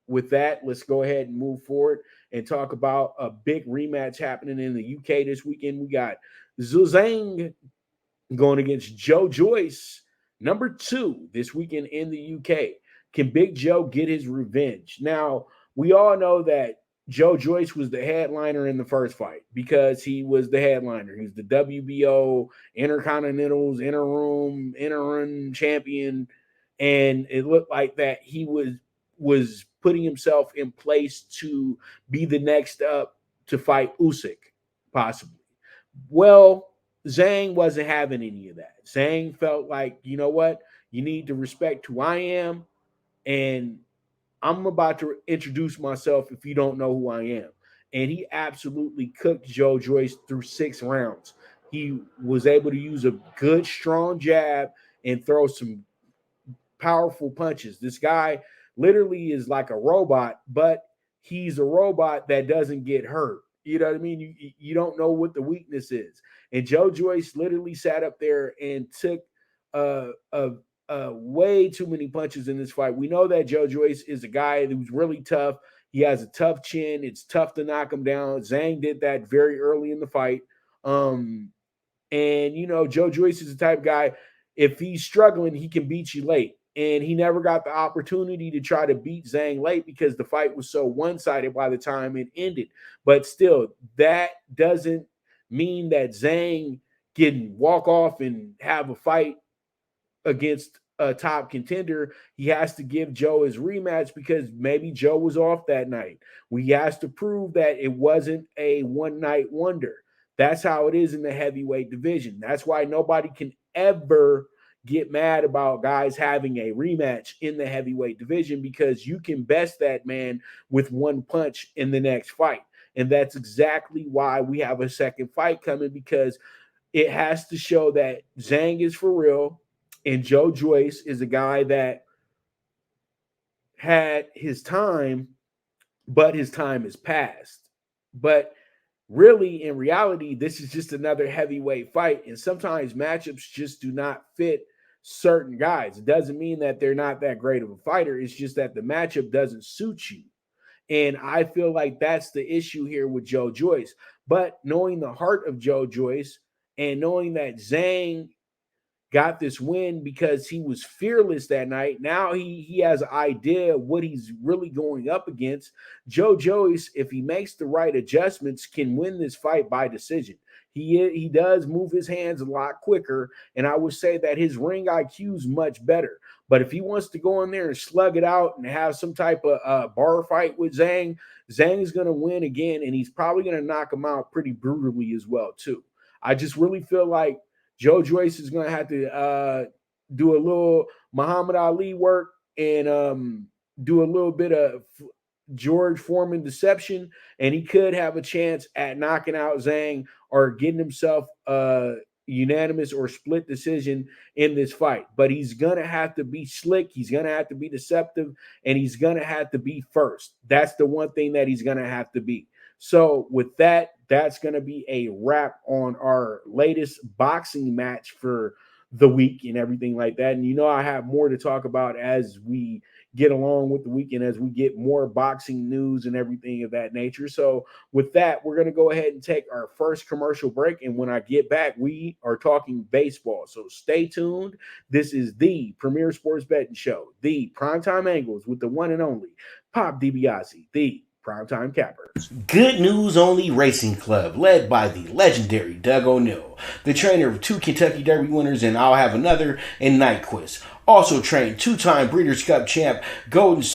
with that, let's go ahead and move forward and talk about a big rematch happening in the UK this weekend. We got Zhang going against Joe Joyce, number 2 this weekend in the UK. Can Big Joe get his revenge? Now, we all know that Joe Joyce was the headliner in the first fight because he was the headliner. He's the WBO Intercontinentals interim champion, and it looked like that he was putting himself in place to be the next up to fight Usyk, possibly. Well, Zhang wasn't having any of that. Zhang felt like, you know what? You need to respect who I am, and I'm about to introduce myself if you don't know who I am. And he absolutely cooked Joe Joyce through 6 rounds. He was able to use a good, strong jab and throw some powerful punches. This guy literally is like a robot, but he's a robot that doesn't get hurt. You know what I mean? You don't know what the weakness is. And Joe Joyce literally sat up there and took way too many punches in this fight. We know that Joe Joyce is a guy who's really tough. He has a tough chin. It's tough to knock him down. Zhang did that very early in the fight. And, Joe Joyce is the type of guy, if he's struggling, he can beat you late. And he never got the opportunity to try to beat Zhang late because the fight was so one-sided by the time it ended. But still, that doesn't mean that Zhang can walk off and have a fight against a top contender. He has to give Joe his rematch because maybe Joe was off that night. He has to prove that it wasn't a one-night wonder. That's how it is in the heavyweight division. That's why nobody can ever get mad about guys having a rematch in the heavyweight division because you can best that man with one punch in the next fight. And that's exactly why we have a second fight coming, because it has to show that Zhang is for real and Joe Joyce is a guy that had his time, but his time is past. But really, in reality, this is just another heavyweight fight. And sometimes matchups just do not fit certain guys. It doesn't mean that they're not that great of a fighter. It's just that the matchup doesn't suit you. And I feel like that's the issue here with Joe Joyce. But knowing the heart of Joe Joyce and knowing that Zhang got this win because he was fearless that night. Now he has an idea of what he's really going up against. Joe Joyce, if he makes the right adjustments, can win this fight by decision. He does move his hands a lot quicker, and I would say that his ring IQ is much better. But if he wants to go in there and slug it out and have some type of bar fight with Zhang, Zhang is going to win again, and he's probably going to knock him out pretty brutally as well, too. I just really feel like Joe Joyce is going to have to do a little Muhammad Ali work and do a little bit of George Foreman deception, and he could have a chance at knocking out Zhang or getting himself a unanimous or split decision in this fight. But he's going to have to be slick. He's going to have to be deceptive, and he's going to have to be first. That's the one thing that he's going to have to be. So with that, that's going to be a wrap on our latest boxing match for the week and everything like that. And I have more to talk about as we get along with the weekend, as we get more boxing news and everything of that nature. So with that, we're going to go ahead and take our first commercial break. And when I get back, we are talking baseball. So stay tuned. This is the Premier Sports Betting Show, the Primetime Angles with the one and only Pop Dibiase, the Primetime Capper. Good News Only Racing Club, led by the legendary Doug O'Neill, the trainer of 2 Kentucky Derby winners and I'll Have Another and Nyquist. Also trained 2-time Breeders' Cup champ Golden